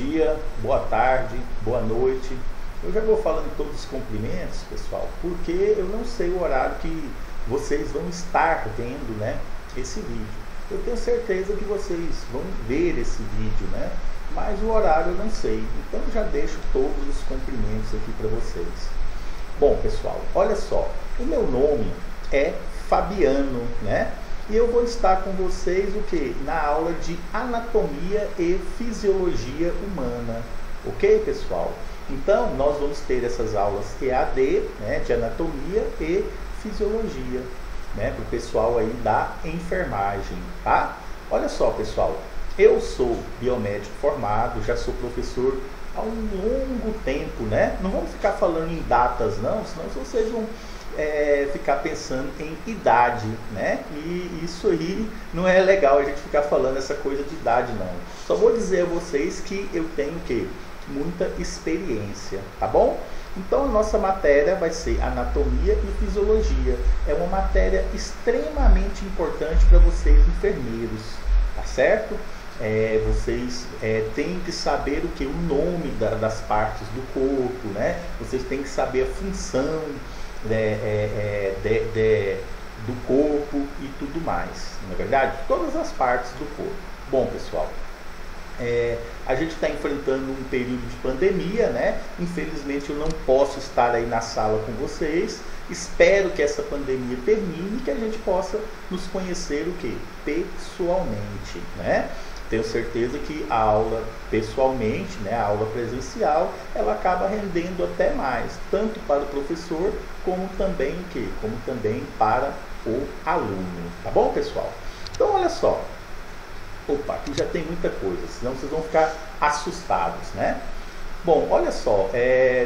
dia, boa tarde, boa noite. Eu já vou falando todos os cumprimentos, pessoal, porque eu não sei o horário que vocês vão estar vendo, né, esse vídeo. Eu tenho certeza que vocês vão ver esse vídeo, né, mas o horário eu não sei. Então eu já deixo todos os cumprimentos aqui para vocês. Bom, pessoal, olha só, o meu nome é Fabiano, né? E eu vou estar com vocês o que? Na aula de Anatomia e Fisiologia Humana. Ok, pessoal? Então, nós vamos ter essas aulas EAD, né, de Anatomia e Fisiologia, né, para o pessoal aí da enfermagem, tá? Olha só, pessoal, eu sou biomédico formado, já sou professor há um longo tempo, né? Não vamos ficar falando em datas, não, senão vocês vão ficar pensando em idade, né? E isso aí não é legal a gente ficar falando essa coisa de idade, não. Só vou dizer a vocês que eu tenho o quê? Muita experiência, tá bom? Então a nossa matéria vai ser Anatomia e Fisiologia. É uma matéria extremamente importante para vocês enfermeiros, tá certo? Vocês têm que saber o que? O nome das partes do corpo, né? Vocês têm que saber a função do corpo e tudo mais, não é verdade? Todas as partes do corpo. Bom, pessoal, a gente está enfrentando um período de pandemia, né? Infelizmente eu não posso estar aí na sala com vocês. Espero que essa pandemia termine e que a gente possa nos conhecer o que? Pessoalmente, né? Tenho certeza que a aula pessoalmente, né, a aula presencial, ela acaba rendendo até mais, tanto para o professor, como também o quê? Como também para o aluno. Tá bom, pessoal? Então, olha só. Opa, aqui já tem muita coisa, senão vocês vão ficar assustados, né? Bom, olha só,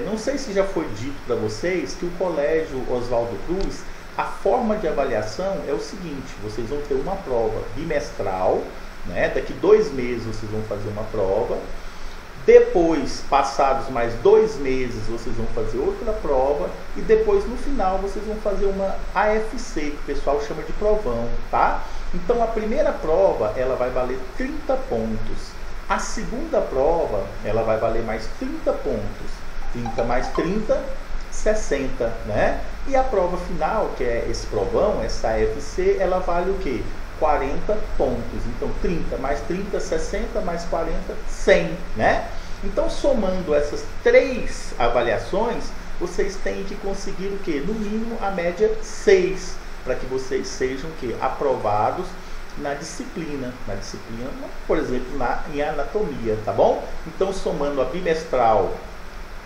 não sei se já foi dito para vocês que o Colégio Oswaldo Cruz, a forma de avaliação é o seguinte: vocês vão ter uma prova bimestral, né? Daqui 2 meses vocês vão fazer uma prova. Depois, passados mais 2 meses, vocês vão fazer outra prova. E depois, no final, vocês vão fazer uma AFC, que o pessoal chama de provão, tá? Então, a primeira prova, ela vai valer 30 pontos. A segunda prova, ela vai valer mais 30 pontos. 30 mais 30, 60, né? E a prova final, que é esse provão, essa AFC, ela vale o quê? 40 pontos. Então 30 mais 30, 60 mais 40, 100, né? Então, somando essas 3 avaliações, vocês têm que conseguir o quê? No mínimo a média 6, para que vocês sejam o quê? Aprovados na disciplina, por exemplo, em anatomia, tá bom? Então, somando a bimestral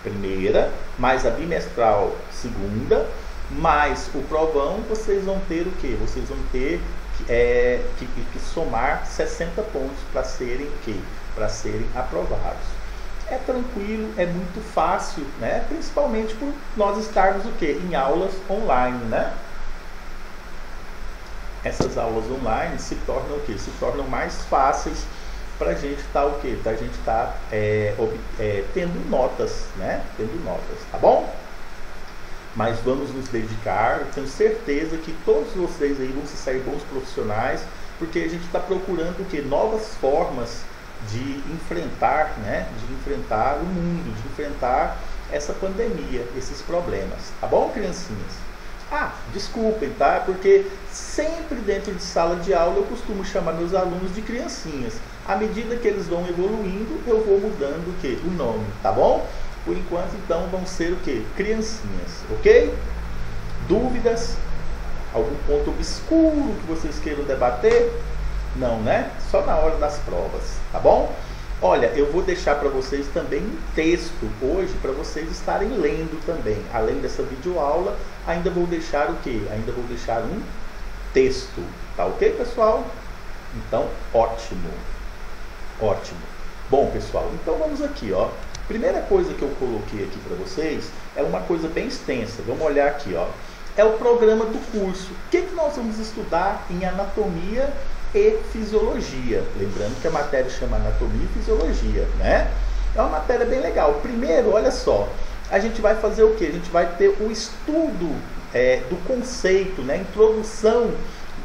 primeira, mais a bimestral segunda, mais o provão, vocês vão ter o quê? Vocês vão ter que somar 60 pontos para serem para serem aprovados. É tranquilo, é muito fácil, né? Principalmente por nós estarmos o quê? Em aulas online, né? Essas aulas online se tornam o quê? Se tornam mais fáceis para a gente estar o quê? Para a gente estar tendo notas, né? Tendo notas, tá bom? Mas vamos nos dedicar. Tenho certeza que todos vocês aí vão se sair bons profissionais, porque a gente está procurando o quê? Novas formas de enfrentar, né? De enfrentar o mundo, de enfrentar essa pandemia, esses problemas, tá bom, criancinhas? Ah, desculpem, tá? Porque sempre dentro de sala de aula eu costumo chamar meus alunos de criancinhas. À medida que eles vão evoluindo, eu vou mudando o quê? O nome, tá bom? Por enquanto, então, vão ser o quê? Criancinhas, ok? Dúvidas? Algum ponto obscuro que vocês queiram debater? Não, né? Só na hora das provas, tá bom? Olha, eu vou deixar para vocês também um texto hoje, para vocês estarem lendo também. Além dessa videoaula, ainda vou deixar o quê? Ainda vou deixar um texto, tá ok, pessoal? Então, ótimo. Ótimo. Bom, pessoal, então vamos aqui, ó. Primeira coisa que eu coloquei aqui para vocês é uma coisa bem extensa. Vamos olhar aqui, ó. É o programa do curso. O que nós vamos estudar em Anatomia e Fisiologia? Lembrando que a matéria chama Anatomia e Fisiologia, né? É uma matéria bem legal. Primeiro, olha só, a gente vai fazer o quê? A gente vai ter o estudo do conceito, né? Introdução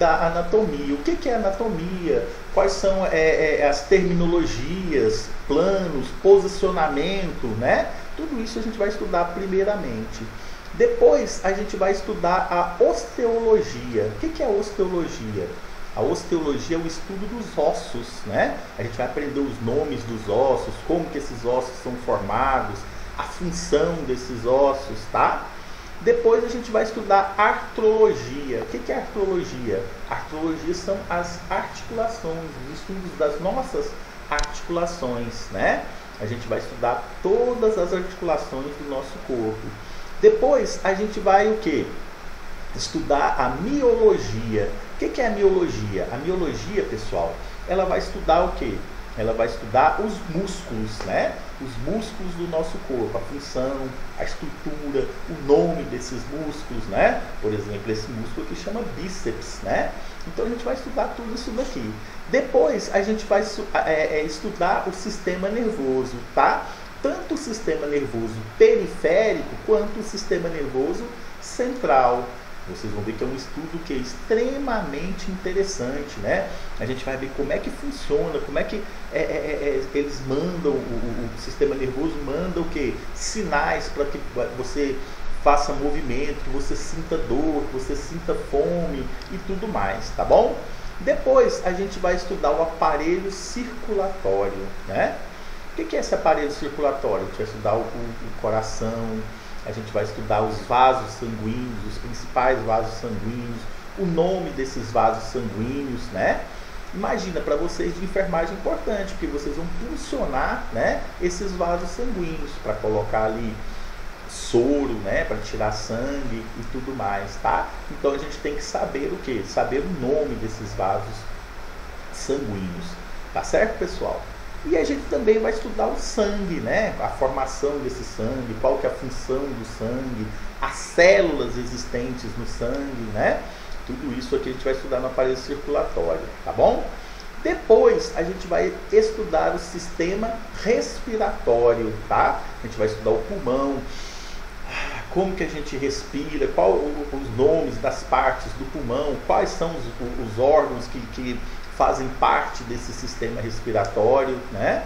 da anatomia. O que é anatomia? Quais são as terminologias, planos, posicionamento, né? Tudo isso a gente vai estudar primeiramente. Depois a gente vai estudar a osteologia. O que é a osteologia? A osteologia é o estudo dos ossos, né? A gente vai aprender os nomes dos ossos, como que esses ossos são formados, a função desses ossos, tá? Depois a gente vai estudar artrologia. O que é artrologia? Artrologia são as articulações, os estudos das nossas articulações, né? A gente vai estudar todas as articulações do nosso corpo. Depois a gente vai o quê? Estudar a miologia. O que é a miologia? A miologia, pessoal, ela vai estudar o quê? Ela vai estudar os músculos, né? Os músculos do nosso corpo, a função, a estrutura, o nome desses músculos, né? Por exemplo, esse músculo aqui chama bíceps, né? Então a gente vai estudar tudo isso daqui. Depois a gente vai estudar o sistema nervoso, tá? Tanto o sistema nervoso periférico quanto o sistema nervoso central. Vocês vão ver que é um estudo que é extremamente interessante, né? A gente vai ver como é que funciona, como é que eles mandam, o sistema nervoso manda o quê? Sinais para que você faça movimento, que você sinta dor, que você sinta fome e tudo mais, tá bom? Depois a gente vai estudar o aparelho circulatório, né? O que é esse aparelho circulatório? A gente vai estudar o coração, a gente vai estudar os vasos sanguíneos, os principais vasos sanguíneos, o nome desses vasos sanguíneos, né? Imagina, para vocês de enfermagem é importante, porque vocês vão funcionar, né, esses vasos sanguíneos para colocar ali soro, né, para tirar sangue e tudo mais, tá? Então a gente tem que saber o quê? Saber o nome desses vasos sanguíneos, tá certo, pessoal? E a gente também vai estudar o sangue, né? A formação desse sangue, qual que é a função do sangue, as células existentes no sangue, né? Tudo isso aqui a gente vai estudar no aparelho circulatório, tá bom? Depois a gente vai estudar o sistema respiratório, tá? A gente vai estudar o pulmão, como que a gente respira, qual os nomes das partes do pulmão, quais são os órgãos que fazem parte desse sistema respiratório, né?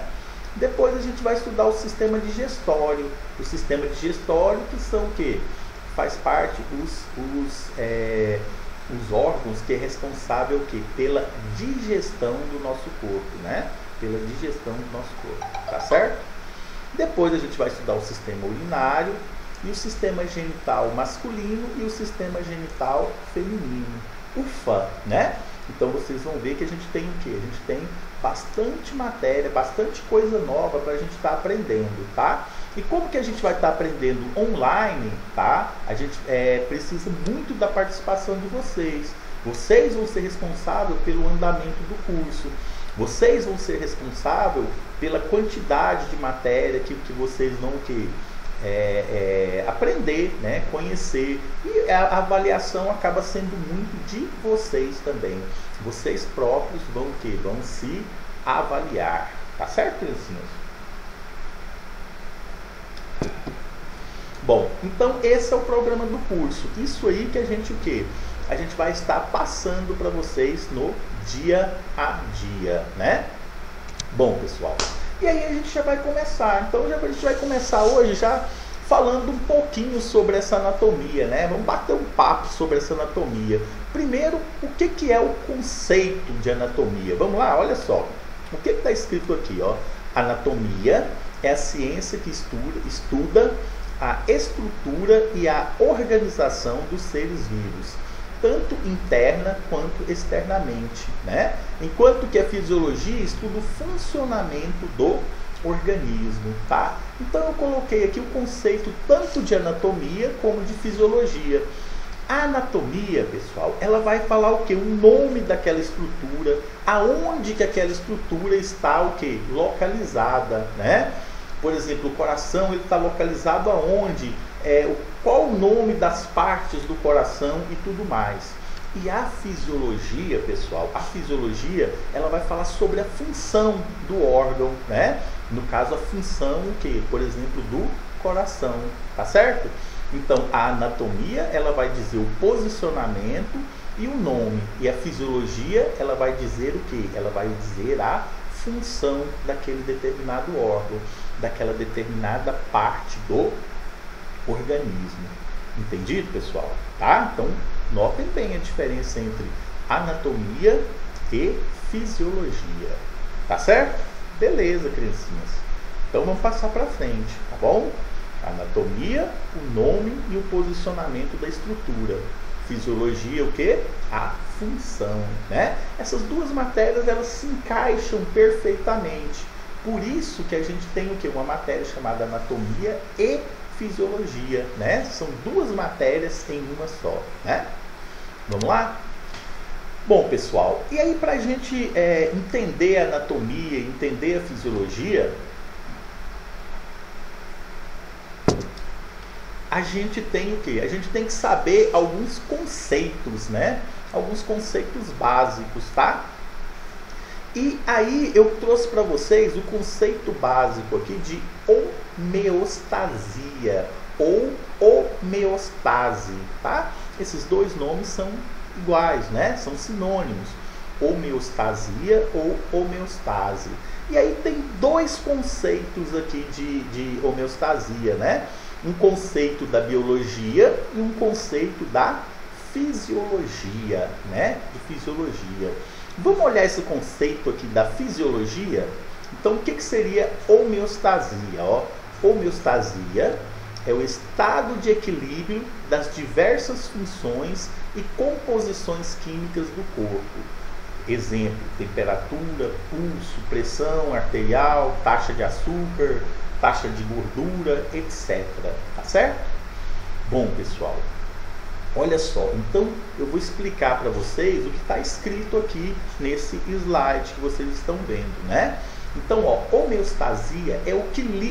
Depois a gente vai estudar o sistema digestório. O sistema digestório, que são o quê? Faz parte os órgãos que é responsável o quê? Pela digestão do nosso corpo, né? Pela digestão do nosso corpo, tá certo? Depois a gente vai estudar o sistema urinário e o sistema genital masculino e o sistema genital feminino. Ufa, né? Então vocês vão ver que a gente tem o quê? A gente tem bastante matéria, bastante coisa nova para a gente estar aprendendo, tá? E como que a gente vai estar aprendendo online, tá? A gente precisa muito da participação de vocês. Vocês vão ser responsáveis pelo andamento do curso. Vocês vão ser responsáveis pela quantidade de matéria que vocês vão aprender, né? Conhecer. E a avaliação acaba sendo muito de vocês também. Vocês próprios vão se avaliar. Tá certo, criancinhas? Bom, então esse é o programa do curso. Isso aí que a gente a gente vai estar passando para vocês no dia a dia, né? Bom, pessoal, e aí a gente já vai começar. Então a gente vai começar hoje já falando um pouquinho sobre essa anatomia, né? Vamos bater um papo sobre essa anatomia. Primeiro, o que é o conceito de anatomia? Vamos lá, olha só. O que está escrito aqui, ó? Anatomia é a ciência que estuda a estrutura e a organização dos seres vivos, tanto interna quanto externamente, né? Enquanto que a fisiologia estuda o funcionamento do organismo, tá? Então eu coloquei aqui o conceito tanto de anatomia como de fisiologia. A anatomia, pessoal, ela vai falar o quê? O nome daquela estrutura, aonde que aquela estrutura está localizada, né? Por exemplo, o coração, ele está localizado aonde? Qual o nome das partes do coração e tudo mais. E a fisiologia, pessoal, a fisiologia, ela vai falar sobre a função do órgão, né? No caso, a função, por exemplo, do coração, tá certo? Então, a anatomia, ela vai dizer o posicionamento E o nome e a fisiologia, ela vai dizer o quê? Ela vai dizer a função daquele determinado órgão, daquela determinada parte do organismo. Entendido, pessoal? Tá? Então, notem bem a diferença entre anatomia e fisiologia. Tá certo? Beleza, criancinhas. Então, vamos passar para frente, tá bom? Anatomia, o nome e o posicionamento da estrutura. Fisiologia, o quê? A função, né? Essas duas matérias, elas se encaixam perfeitamente. Por isso que a gente tem o quê? Uma matéria chamada anatomia e fisiologia, né? São duas matérias em uma só, né? Vamos lá? Bom, pessoal, e aí para a gente entender a anatomia, entender a fisiologia, a gente tem o quê? A gente tem que saber alguns conceitos, né? Alguns conceitos básicos, tá? E aí eu trouxe para vocês o conceito básico aqui de homeostasia ou homeostase, tá? Esses dois nomes são iguais, né? São sinônimos. Homeostasia ou homeostase. E aí tem dois conceitos aqui de homeostasia, né? Um conceito da biologia e um conceito da fisiologia, né? De fisiologia. Vamos olhar esse conceito aqui da fisiologia? Então, o que seria homeostasia? Ó, homeostasia é o estado de equilíbrio das diversas funções e composições químicas do corpo. Exemplo, temperatura, pulso, pressão arterial, taxa de açúcar, taxa de gordura, etc. Tá certo? Bom, pessoal, olha só, então eu vou explicar para vocês o que está escrito aqui nesse slide que vocês estão vendo, né? Então, ó, homeostasia é o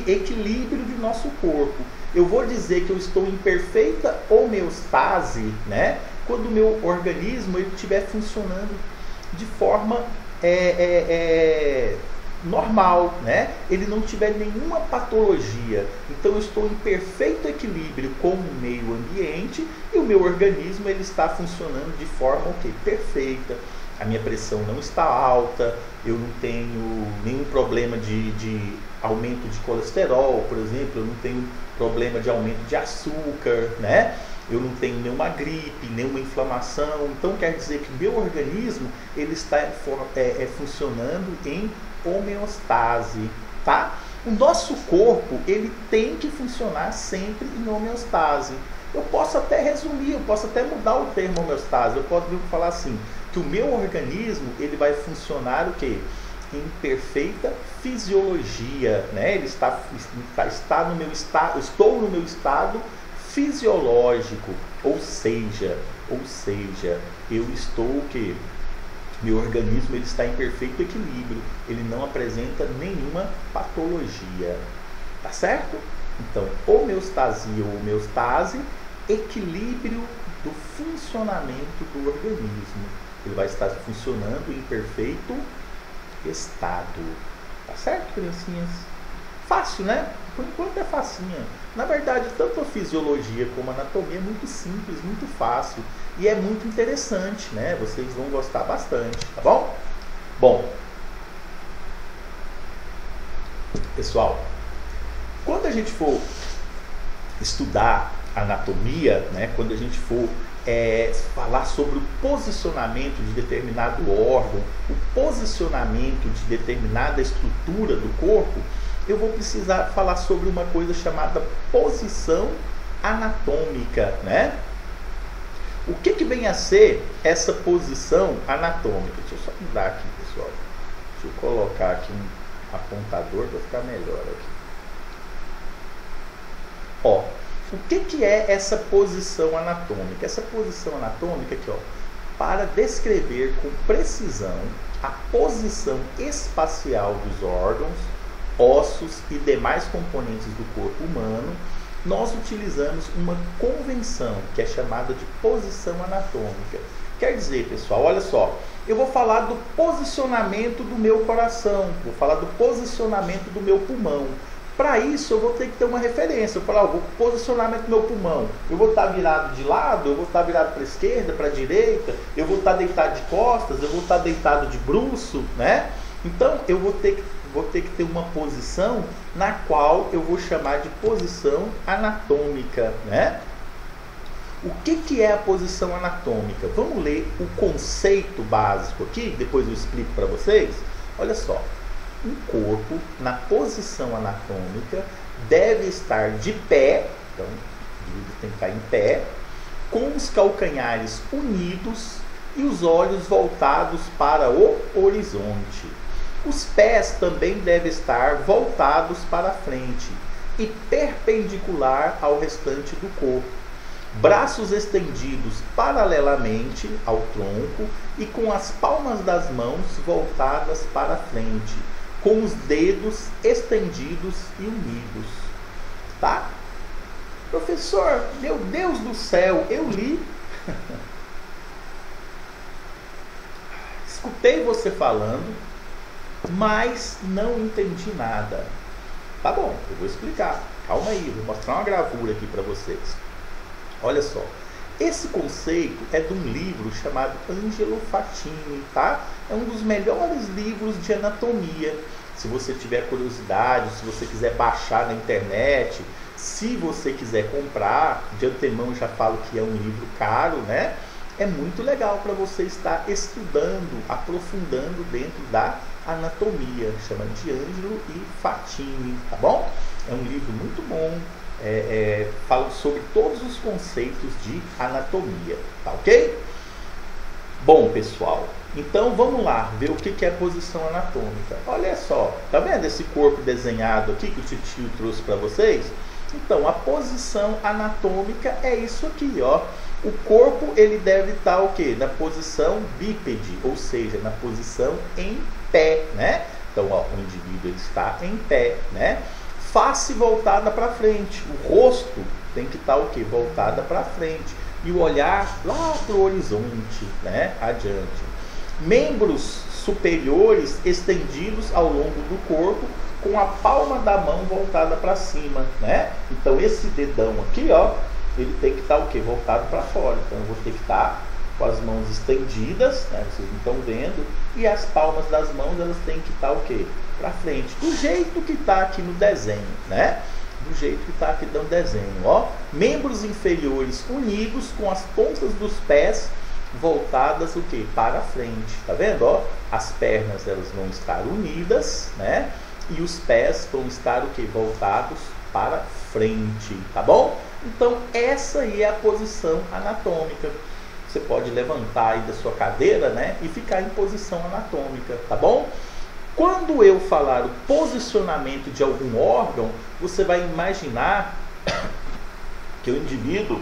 equilíbrio do nosso corpo. Eu vou dizer que eu estou em perfeita homeostase, né? Quando o meu organismo estiver funcionando de forma normal, né? Ele não tiver nenhuma patologia. Então eu estou em perfeito equilíbrio com o meio ambiente e o meu organismo ele está funcionando de forma perfeita. A minha pressão não está alta, eu não tenho nenhum problema de aumento de colesterol, por exemplo, eu não tenho problema de aumento de açúcar, né? Eu não tenho nenhuma gripe, nenhuma inflamação. Então quer dizer que o meu organismo ele está funcionando em homeostase, tá? O nosso corpo ele tem que funcionar sempre em homeostase. Eu posso até resumir, eu posso até mudar o termo homeostase. Eu posso falar assim, que o meu organismo ele vai funcionar o quê? Em perfeita fisiologia, né? Ele está no meu estado, estou no meu estado fisiológico, ou seja, eu estou o quê? Meu organismo ele está em perfeito equilíbrio, ele não apresenta nenhuma patologia, tá certo? Então, homeostasia ou homeostase, equilíbrio do funcionamento do organismo. Ele vai estar funcionando em perfeito estado, tá certo, criancinhas? Fácil, né? Por enquanto é facinha. Na verdade, tanto a fisiologia como a anatomia é muito simples, muito fácil. E é muito interessante, né? Vocês vão gostar bastante, tá bom? Bom, pessoal, quando a gente for estudar anatomia, né? Quando a gente for falar sobre o posicionamento de determinado órgão, o posicionamento de determinada estrutura do corpo, eu vou precisar falar sobre uma coisa chamada posição anatômica, né? O que vem a ser essa posição anatômica? Deixa eu só mudar aqui, pessoal. Deixa eu colocar aqui um apontador para ficar melhor aqui. Ó, o que é essa posição anatômica? Essa posição anatômica aqui, ó, para descrever com precisão a posição espacial dos órgãos, ossos e demais componentes do corpo humano, nós utilizamos uma convenção que é chamada de posição anatômica. Quer dizer, pessoal, olha só, eu vou falar do posicionamento do meu coração, vou falar do posicionamento do meu pulmão. Para isso eu vou ter que ter uma referência. Eu falo, o posicionamento do meu pulmão. Eu vou estar virado de lado, eu vou estar virado para a esquerda, para a direita, eu vou estar deitado de costas, eu vou estar deitado de bruço, né? Então eu vou ter que ter uma posição na qual eu vou chamar de posição anatômica, né? O que é a posição anatômica? Vamos ler o conceito básico aqui, depois eu explico para vocês. Olha só, um corpo na posição anatômica deve estar de pé, então o indivíduo tem que estar em pé, com os calcanhares unidos e os olhos voltados para o horizonte. Os pés também devem estar voltados para frente e perpendicular ao restante do corpo. Braços estendidos paralelamente ao tronco e com as palmas das mãos voltadas para frente, com os dedos estendidos e unidos. Tá? Professor, meu Deus do céu, eu li. Escutei você falando, mas não entendi nada. Tá bom, eu vou explicar. Calma aí, vou mostrar uma gravura aqui para vocês. Olha só, esse conceito é de um livro chamado Angelo Fattini, tá? É um dos melhores livros de anatomia. Se você tiver curiosidade, se você quiser baixar na internet, se você quiser comprar, de antemão já falo que é um livro caro, né? É muito legal para você estar estudando, aprofundando dentro da anatomia. Chama de Angelo e Fattini, tá bom? É um livro muito bom. Fala sobre todos os conceitos de anatomia, tá ok? Bom, pessoal, então vamos lá ver o que é posição anatômica. Olha só, tá vendo esse corpo desenhado aqui que o titio trouxe para vocês? Então, a posição anatômica é isso aqui, ó. O corpo ele deve estar o quê? Na posição bípede, ou seja, na posição em pé, né? Então, ó, o indivíduo ele está em pé, né? Face voltada para frente, o rosto tem que estar o quê? Voltada para frente e o olhar lá para o horizonte, né? Adiante. Membros superiores estendidos ao longo do corpo com a palma da mão voltada para cima, né? Então esse dedão aqui, ó, ele tem que estar o quê? Voltado para fora. Então eu vou ter que estar com as mãos estendidas, né? Vocês não estão vendo, e as palmas das mãos elas têm que estar o quê? Para frente, do jeito que está aqui no desenho, né? Do jeito que está aqui no desenho, ó. Membros inferiores unidos com as pontas dos pés voltadas o quê? Para frente, tá vendo, ó? As pernas elas vão estar unidas, né? E os pés vão estar o quê? Voltados para frente, tá bom? Então essa aí é a posição anatômica. Você pode levantar aí da sua cadeira, né? E ficar em posição anatômica, tá bom? Quando eu falar o posicionamento de algum órgão, você vai imaginar que o indivíduo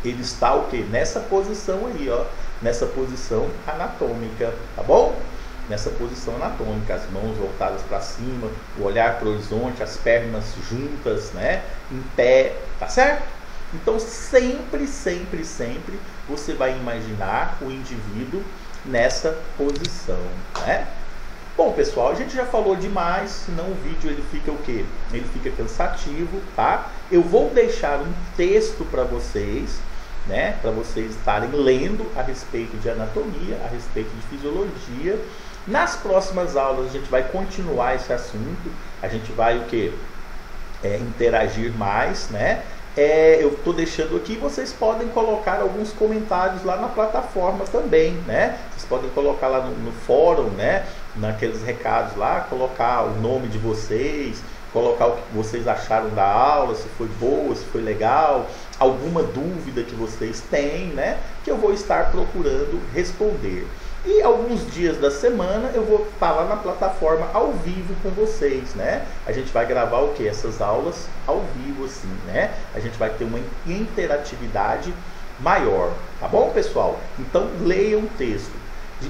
ele está o quê? Nessa posição aí, ó, nessa posição anatômica, tá bom? Nessa posição anatômica, as mãos voltadas para cima, o olhar para o horizonte, as pernas juntas, né? Em pé, tá certo? Então sempre, sempre, sempre você vai imaginar o indivíduo nessa posição, né? Bom, pessoal, a gente já falou demais, senão o vídeo ele fica o quê? Ele fica cansativo, tá? Eu vou deixar um texto para vocês, né? Para vocês estarem lendo a respeito de anatomia, a respeito de fisiologia. Nas próximas aulas a gente vai continuar esse assunto, a gente vai o quê? Interagir mais, né? Eu estou deixando aqui, vocês podem colocar alguns comentários lá na plataforma também, né? Vocês podem colocar lá no fórum, né? Naqueles recados lá, colocar o nome de vocês, colocar o que vocês acharam da aula, se foi boa, se foi legal, alguma dúvida que vocês têm, né? Que eu vou estar procurando responder. E alguns dias da semana eu vou estar lá na plataforma ao vivo com vocês, né? A gente vai gravar o que? Essas aulas ao vivo, assim, né? A gente vai ter uma interatividade maior, tá bom, pessoal? Então leiam o texto.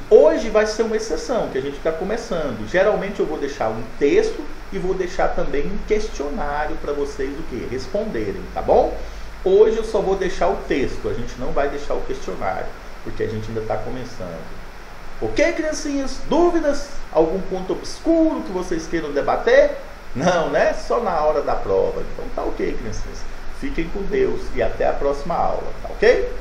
Hoje vai ser uma exceção, que a gente está começando. Geralmente eu vou deixar um texto e vou deixar também um questionário para vocês o que? Responderem, tá bom? Hoje eu só vou deixar o texto, a gente não vai deixar o questionário, porque a gente ainda está começando. Ok, criancinhas? Dúvidas? Algum ponto obscuro que vocês queiram debater? Não, né? Só na hora da prova. Então tá ok, crianças. Fiquem com Deus e até a próxima aula, tá ok?